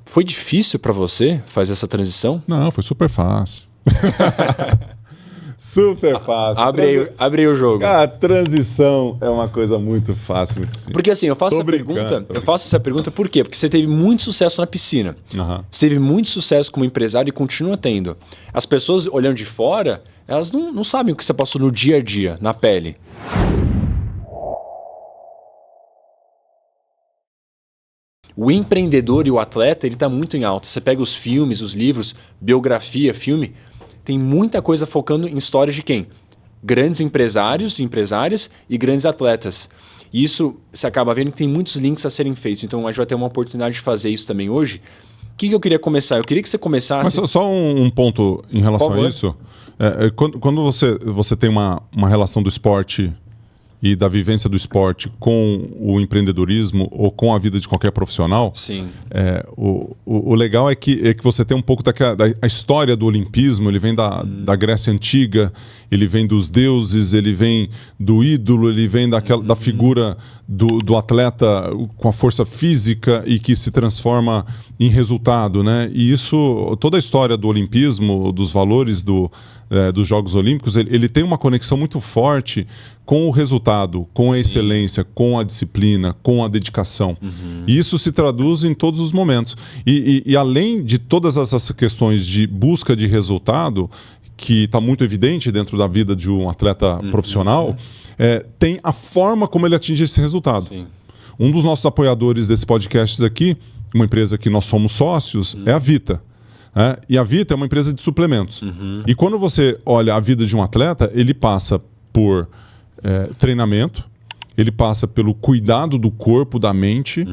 Foi difícil para você fazer essa transição? Não, foi super fácil. Super fácil. Abre aí o jogo. A transição é uma coisa muito fácil, muito simples. Porque assim, eu faço essa pergunta por quê? Porque você teve muito sucesso na piscina. Você teve muito sucesso como empresário e continua tendo. As pessoas olhando de fora, elas não sabem o que você passou no dia a dia, na pele. O empreendedor e o atleta, ele está muito em alta. Você pega os filmes, os livros, biografia, filme, tem muita coisa focando em histórias de quem? Grandes empresários, empresárias e grandes atletas. E isso você acaba vendo que tem muitos links a serem feitos. Então a gente vai ter uma oportunidade de fazer isso também hoje. O que eu queria começar? Eu queria que você começasse... Mas só um ponto em relação a isso. Quando você tem uma relação do esporte e da vivência do esporte com o empreendedorismo ou com a vida de qualquer profissional, sim. O legal é que você tem um pouco da história do olimpismo. Ele vem da Grécia Antiga, ele vem dos deuses, ele vem do ídolo, ele vem da figura do atleta com a força física e que se transforma em resultado, né? E isso, toda a história do olimpismo, dos valores dos Jogos Olímpicos, ele tem uma conexão muito forte com o resultado, com a excelência, com a disciplina, com a dedicação. E isso se traduz em todos os momentos. E além de todas essas questões de busca de resultado, que está muito evidente dentro da vida de um atleta profissional, tem a forma como ele atinge esse resultado. Sim. Um dos nossos apoiadores desse podcast aqui, uma empresa que nós somos sócios, é a Vita. E a Vita é uma empresa de suplementos. E quando você olha a vida de um atleta, ele passa por treinamento, ele passa pelo cuidado do corpo, da mente,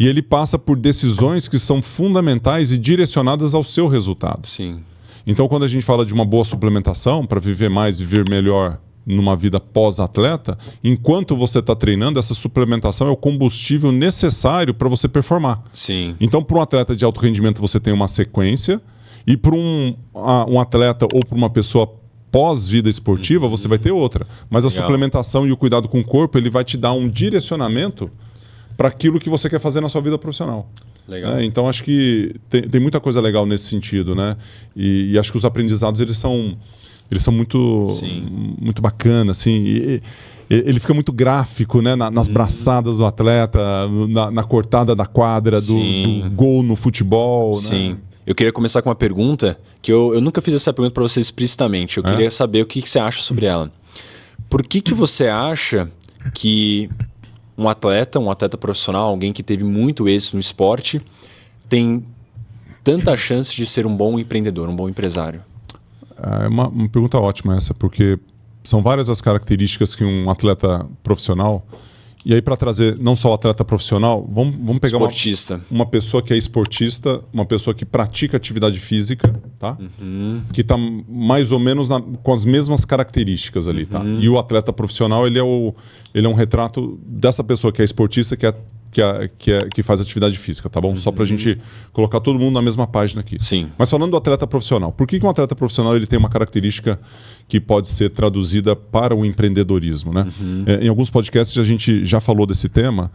e ele passa por decisões que são fundamentais e direcionadas ao seu resultado. Sim. Então, quando a gente fala de uma boa suplementação para viver mais e viver melhor numa vida pós-atleta, enquanto você está treinando, essa suplementação é o combustível necessário para você performar. Sim. Então, para um atleta de alto rendimento, você tem uma sequência, e para um atleta ou para uma pessoa pós-vida esportiva, você vai ter outra. Mas a suplementação e o cuidado com o corpo, ele vai te dar um direcionamento para aquilo que você quer fazer na sua vida profissional. Legal. Então, acho que tem muita coisa legal nesse sentido, né? E acho que os aprendizados, eles são muito bacanas, assim. Ele fica muito gráfico, né? Nas braçadas do atleta, na cortada da quadra, do gol no futebol. Sim. Né? Eu queria começar com uma pergunta que eu nunca fiz essa pergunta para você explicitamente. Eu queria saber o que você acha sobre ela. Por que você acha que um atleta profissional, alguém que teve muito êxito no esporte, tem tanta chance de ser um bom empreendedor, um bom empresário? É uma pergunta ótima essa, porque são várias as características que um atleta profissional... E aí, para trazer não só o atleta profissional, vamos pegar uma pessoa que é esportista, uma pessoa que pratica atividade física, tá? Que está mais ou menos com as mesmas características ali, tá? E o atleta profissional, ele é um retrato dessa pessoa que é esportista, que faz atividade física, tá bom? Só para a gente colocar todo mundo na mesma página aqui. Sim. Mas falando do atleta profissional, por que um atleta profissional ele tem uma característica que pode ser traduzida para o empreendedorismo, né? Em alguns podcasts a gente já falou desse tema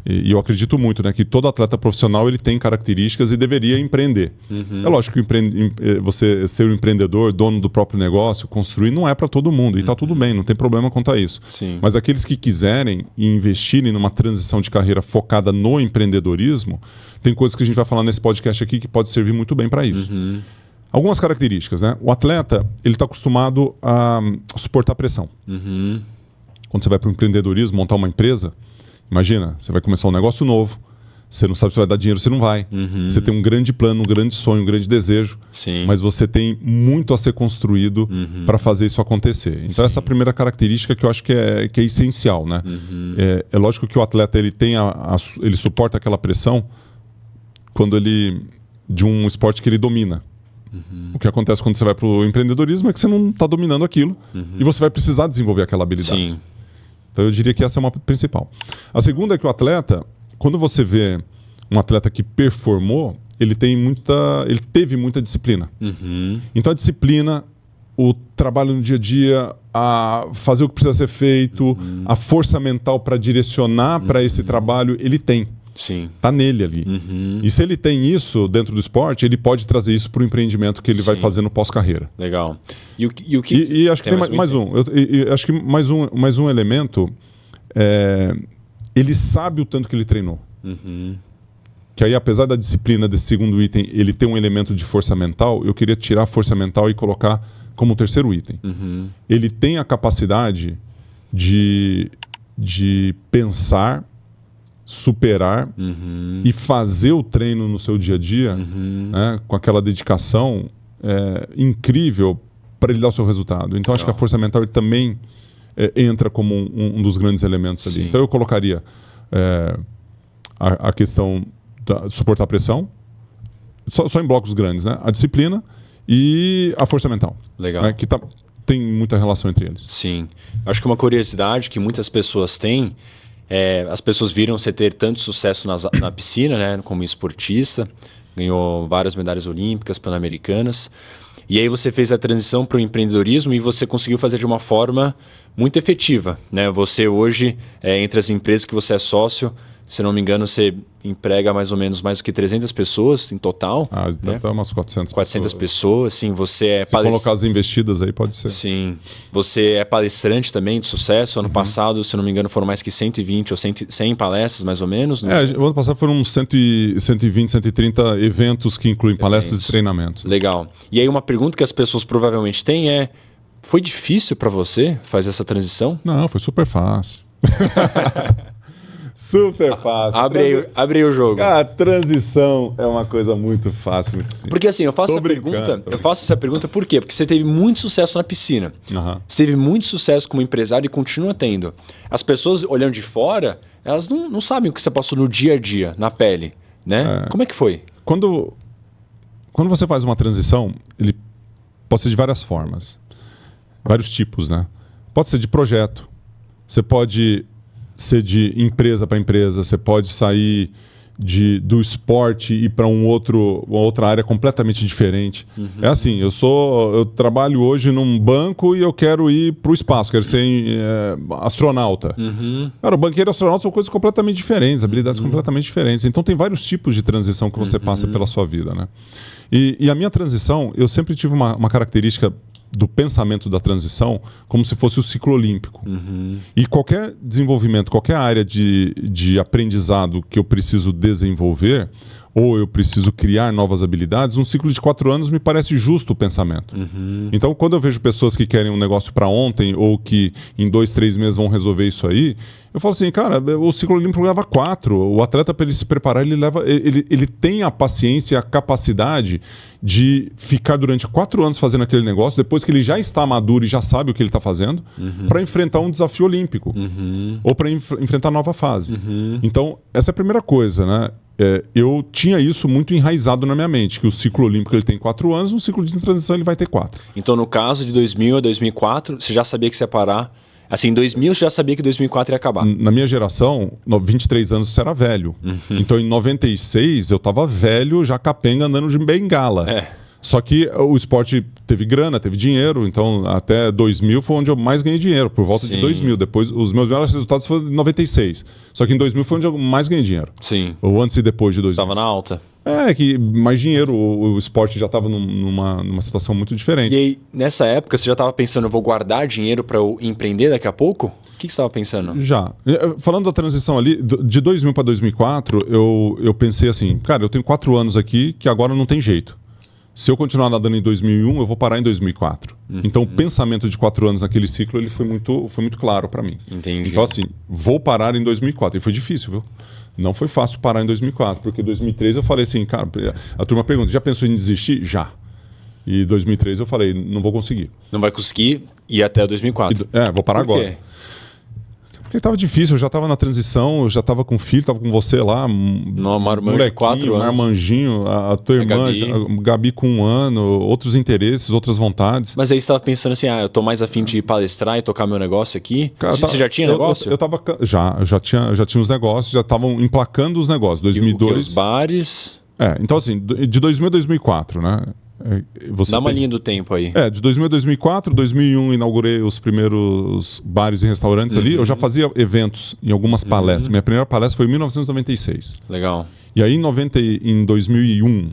e eu acredito muito, né, que todo atleta profissional ele tem características e deveria empreender. É lógico que você ser um empreendedor, dono do próprio negócio, construir, não é para todo mundo. E está tudo bem, não tem problema quanto a isso. Sim. Mas aqueles que quiserem e investirem numa transição de carreira focada no empreendedorismo, tem coisas que a gente vai falar nesse podcast aqui que pode servir muito bem para isso. Algumas características, né? O atleta, ele está acostumado a suportar pressão. Quando você vai para o empreendedorismo, montar uma empresa, imagina, você vai começar um negócio novo, você não sabe se vai dar dinheiro, se não vai. Você tem um grande plano, um grande sonho, um grande desejo, mas você tem muito a ser construído para fazer isso acontecer. Então essa é a primeira característica que eu acho que é essencial, né? É lógico que o atleta ele suporta aquela pressão quando de um esporte que ele domina. O que acontece quando você vai para o empreendedorismo é que você não está dominando aquilo e você vai precisar desenvolver aquela habilidade. Sim. Então eu diria que essa é uma principal. A segunda é que o atleta, quando você vê um atleta que performou, ele teve muita disciplina. Então a disciplina, o trabalho no dia a dia, a fazer o que precisa ser feito, a força mental para direcionar para esse trabalho, ele tem. Sim. Tá nele ali. E se ele tem isso dentro do esporte, ele pode trazer isso para o empreendimento que ele vai fazer no pós-carreira. Legal. E acho que tem mais um. Acho que mais um elemento. Ele sabe o tanto que ele treinou. Que aí, apesar da disciplina desse segundo item, ele tem um elemento de força mental, eu queria tirar a força mental e colocar como terceiro item. Ele tem a capacidade de pensar, superar e fazer o treino no seu dia a dia, né, com aquela dedicação incrível para ele dar o seu resultado. Então, acho que a força mental ele também entra como um dos grandes elementos ali. Então, eu colocaria a questão de suportar a pressão, só em blocos grandes, né? A disciplina e a força mental. Legal. Né, que tem muita relação entre eles. Sim. Acho que uma curiosidade que muitas pessoas têm as pessoas viram você ter tanto sucesso na piscina, né, como esportista, ganhou várias medalhas olímpicas, pan-americanas, e aí você fez a transição para o empreendedorismo e você conseguiu fazer de uma forma muito efetiva, né? Você hoje, entre as empresas que você é sócio, se não me engano, você emprega mais ou menos mais do que 300 pessoas em total. Deve estar umas 400 pessoas. Sim, você é Se colocar as investidas aí, pode ser. Sim. Você é palestrante também de sucesso. Ano passado, se não me engano, foram mais que 120 ou 100 palestras, mais ou menos. O ano passado foram uns 120, 130 eventos que incluem palestras e treinamentos. Legal. E aí uma pergunta que as pessoas provavelmente têm foi difícil para você fazer essa transição? Não, foi super fácil. Super fácil. Abre aí o jogo. A transição é uma coisa muito fácil, muito simples. Porque assim, eu faço essa pergunta por quê? Porque você teve muito sucesso na piscina. Você teve muito sucesso como empresário e continua tendo. As pessoas olhando de fora, elas não sabem o que você passou no dia a dia, na pele, né? Como é que foi? Quando você faz uma transição, ele pode ser de várias formas. Vários tipos, né? Pode ser de projeto. Você pode ser de empresa para empresa, você pode sair do esporte e ir para uma outra área completamente diferente. É assim, eu trabalho hoje num banco e eu quero ir para o espaço, quero ser astronauta. Cara, o banqueiro e o astronauta são coisas completamente diferentes, habilidades completamente diferentes. Então tem vários tipos de transição que você passa pela sua vida, né? E a minha transição, eu sempre tive uma característica do pensamento da transição como se fosse o ciclo olímpico. E qualquer desenvolvimento, qualquer área de aprendizado que eu preciso desenvolver, ou eu preciso criar novas habilidades, um ciclo de 4 anos me parece justo o pensamento. Então, quando eu vejo pessoas que querem um negócio para ontem, ou que em 2, 3 meses vão resolver isso aí, eu falo assim, cara, o ciclo olímpico leva 4. O atleta, para ele se preparar, ele tem a paciência e a capacidade de ficar durante 4 anos fazendo aquele negócio, depois que ele já está maduro e já sabe o que ele está fazendo, para enfrentar um desafio olímpico, ou para enfrentar nova fase. Então, essa é a primeira coisa, né? Eu tinha isso muito enraizado na minha mente, que o ciclo olímpico ele tem 4 anos, um ciclo de transição ele vai ter 4. Então, no caso de 2000 a 2004, você já sabia que você ia parar? Assim, em 2000 você já sabia que 2004 ia acabar? Na minha geração, 23 anos você era velho. Então, em 96, eu estava velho, já capenga, andando de bengala. Só que o esporte teve grana, teve dinheiro, então até 2000 foi onde eu mais ganhei dinheiro, por volta de 2000. Depois, os meus melhores resultados foram em 96. Só que em 2000 foi onde eu mais ganhei dinheiro. Sim. Ou antes e depois de 2000. Estava na alta. Que mais dinheiro, o esporte já estava numa situação muito diferente. E aí, nessa época, você já estava pensando, eu vou guardar dinheiro para eu empreender daqui a pouco? O que você estava pensando? Já. Falando da transição ali, de 2000 para 2004, eu pensei assim, cara, eu tenho 4 anos aqui que agora não tem jeito. Se eu continuar nadando em 2001, eu vou parar em 2004. Então, o pensamento de 4 anos naquele ciclo ele foi muito claro para mim. Entendi. Então, assim, vou parar em 2004. E foi difícil, viu? Não foi fácil parar em 2004, porque em 2003 eu falei assim, cara, a turma pergunta, já pensou em desistir? Já. E em 2003 eu falei, não vou conseguir. Não vai conseguir ir até 2004? Vou parar agora. Por quê? Porque estava difícil, eu já estava na transição, eu já estava com filho, estava com você lá, molequinho, 4 anos. Marmanjinho, a tua irmã, Gabi com 1 ano, outros interesses, outras vontades. Mas aí você estava pensando assim, eu tô mais afim de palestrar e tocar meu negócio aqui? Cara, você já tinha negócio? Já tinha os negócios, já estavam emplacando os negócios. 2002. Os bares... Então assim, de 2000 a 2004, né? Dá uma linha do tempo aí. De 2000 a 2004, 2001 inaugurei os primeiros bares e restaurantes ali. Eu já fazia eventos em algumas palestras. Minha primeira palestra foi em 1996. Legal. E aí em 2001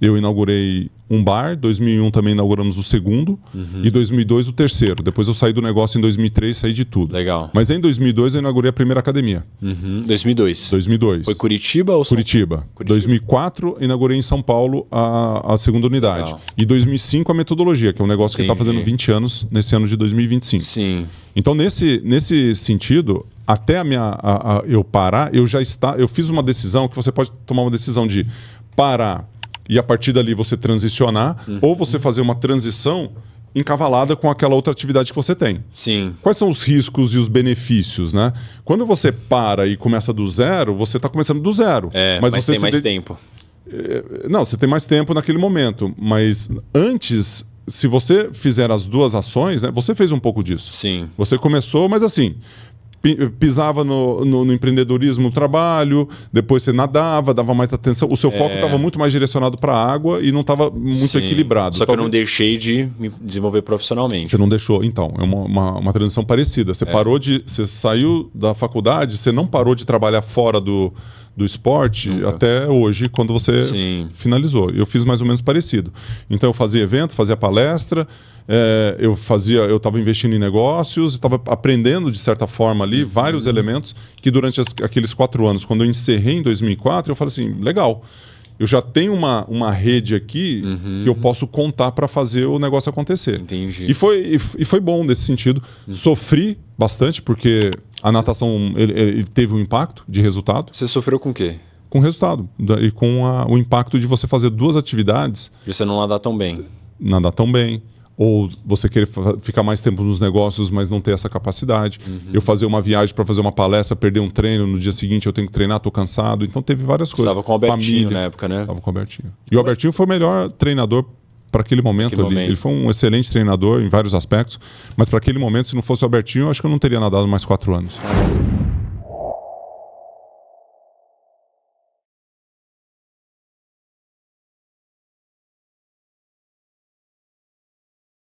eu inaugurei um bar, 2001 também inauguramos o segundo e 2002 o terceiro. Depois eu saí do negócio em 2003, saí de tudo. Legal. Mas em 2002 eu inaugurei a primeira academia. 2002. 2002. Foi Curitiba ou Curitiba. 2004 inaugurei em São Paulo a segunda unidade. Legal. E 2005 a metodologia, que é um negócio que está fazendo 20 anos nesse ano de 2025. Sim. Então nesse sentido, até eu parar, eu fiz uma decisão que você pode tomar uma decisão de parar e a partir dali você transicionar, ou você fazer uma transição encavalada com aquela outra atividade que você tem. Sim. Quais são os riscos e os benefícios, né? Quando você para e começa do zero, você está começando do zero. Mas você tem mais tempo. Não, você tem mais tempo naquele momento, mas antes, se você fizer as duas ações, né, você fez um pouco disso. Sim. Você começou, mas assim, pisava no empreendedorismo, no trabalho, depois você nadava, dava mais atenção. O seu foco estava muito mais direcionado para a água e não estava muito equilibrado. Só que eu não deixei de me desenvolver profissionalmente. Você não deixou. Então, é uma transição parecida. Você você saiu da faculdade, você não parou de trabalhar fora do esporte até hoje, quando você finalizou. Eu fiz mais ou menos parecido. Então, eu fazia evento, fazia palestra, eu estava investindo em negócios, estava aprendendo, de certa forma, ali, vários elementos que durante aqueles 4 anos, quando eu encerrei em 2004, eu falei assim, legal, eu já tenho uma rede aqui que eu posso contar para fazer o negócio acontecer. Entendi. E foi bom nesse sentido. Sofri bastante, porque a natação ele teve um impacto de resultado. Você sofreu com o quê? Com resultado. E com o impacto de você fazer 2 atividades. E você não nadar tão bem. Nadar tão bem. Ou você querer ficar mais tempo nos negócios, mas não ter essa capacidade. Eu fazer uma viagem para fazer uma palestra, perder um treino, no dia seguinte eu tenho que treinar, estou cansado. Então teve várias coisas. Você estava com o Albertinho na época, né? Estava com o Albertinho. E o Albertinho foi o melhor treinador para aquele momento ali. Ele foi um excelente treinador em vários aspectos, mas para aquele momento, se não fosse o Albertinho, eu acho que eu não teria nadado mais 4 anos.